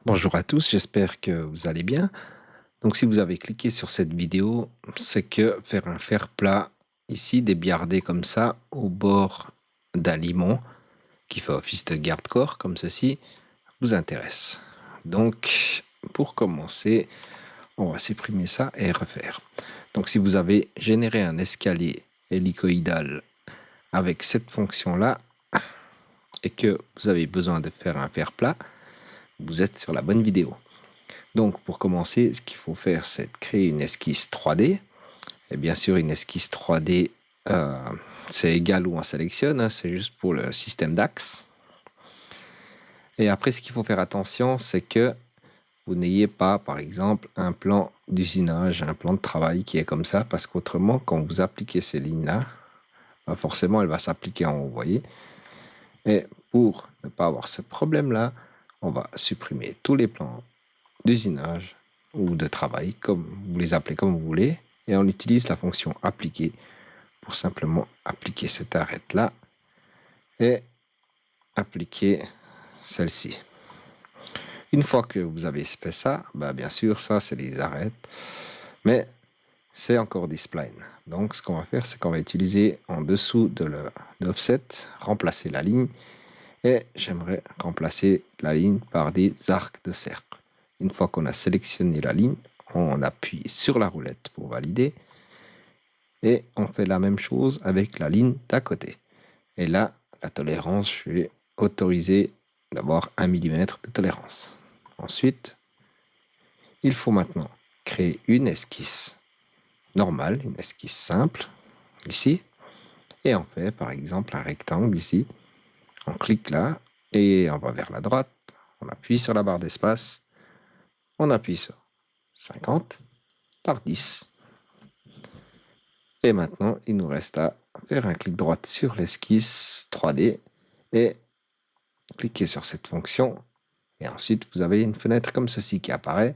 Bonjour à tous, j'espère que vous allez bien. Donc si vous avez cliqué sur cette vidéo, c'est que faire un fer plat ici débiardé comme ça au bord d'un limon qui fait office de garde-corps comme ceci vous intéresse. Donc pour commencer, on va supprimer ça et refaire. Donc si vous avez généré un escalier hélicoïdal avec cette fonction-là et que vous avez besoin de faire un fer plat, vous êtes sur la bonne vidéo. Donc pour commencer, ce qu'il faut faire, c'est de créer une esquisse 3D. Et bien sûr, une esquisse 3D, c'est égal où on sélectionne, hein, c'est juste pour le système d'axe. Et après, ce qu'il faut faire attention, c'est que vous n'ayez pas, par exemple, un plan d'usinage, un plan de travail qui est comme ça, parce qu'autrement, quand vous appliquez ces lignes-là, forcément, elle va s'appliquer en haut, vous voyez. Et pour ne pas avoir ce problème-là, on va supprimer tous les plans d'usinage ou de travail, comme vous les appelez comme vous voulez, et on utilise la fonction appliquer pour simplement appliquer cette arête là et appliquer celle-ci. Une fois que vous avez fait ça, bien sûr ça c'est les arêtes, mais c'est encore des splines. Donc ce qu'on va faire, c'est qu'on va utiliser en dessous de l'offset, remplacer la ligne, et j'aimerais remplacer la ligne par des arcs de cercle. Une fois qu'on a sélectionné la ligne, on appuie sur la roulette pour valider et on fait la même chose avec la ligne d'à côté. Et là, la tolérance, je vais autoriser d'avoir 1 mm de tolérance. Ensuite, il faut maintenant créer une esquisse normale, une esquisse simple, ici, et on fait par exemple un rectangle ici. On clique là et on va vers la droite, on appuie sur la barre d'espace, on appuie sur 50 par 10. Et maintenant, il nous reste à faire un clic droit sur l'esquisse 3D et cliquer sur cette fonction. Et ensuite, vous avez une fenêtre comme ceci qui apparaît.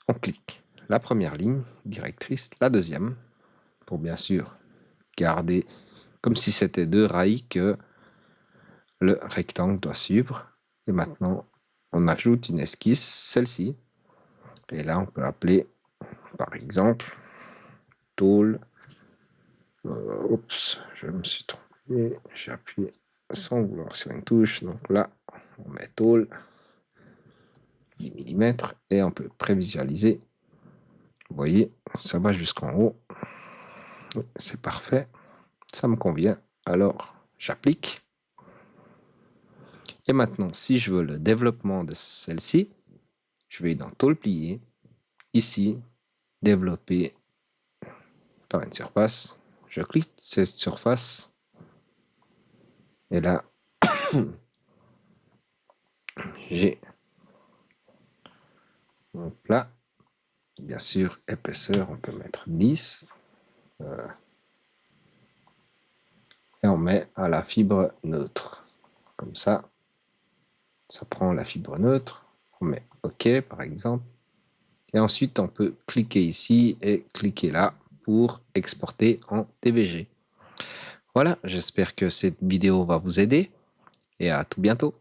On clique la première ligne directrice, la deuxième, pour bien sûr garder comme si c'était deux rails que le rectangle doit suivre. Et maintenant, on ajoute une esquisse, celle-ci. Et là, on peut appeler, par exemple, tôle. Oups, je me suis trompé. J'ai appuyé sans vouloir sur une touche. Donc là, on met tôle 10 mm et on peut prévisualiser. Vous voyez, ça va jusqu'en haut. C'est parfait. Ça me convient. Alors, j'applique. Et maintenant, si je veux le développement de celle-ci, je vais dans tôle pliée. Ici, développer par une surface. Je clique cette surface. Et là, j'ai mon plat. Bien sûr, épaisseur, on peut mettre 10. Et on met à la fibre neutre. Comme ça prend la fibre neutre. On met OK, par exemple. Et ensuite, on peut cliquer ici et cliquer là pour exporter en TVG. Voilà, j'espère que cette vidéo va vous aider et à tout bientôt.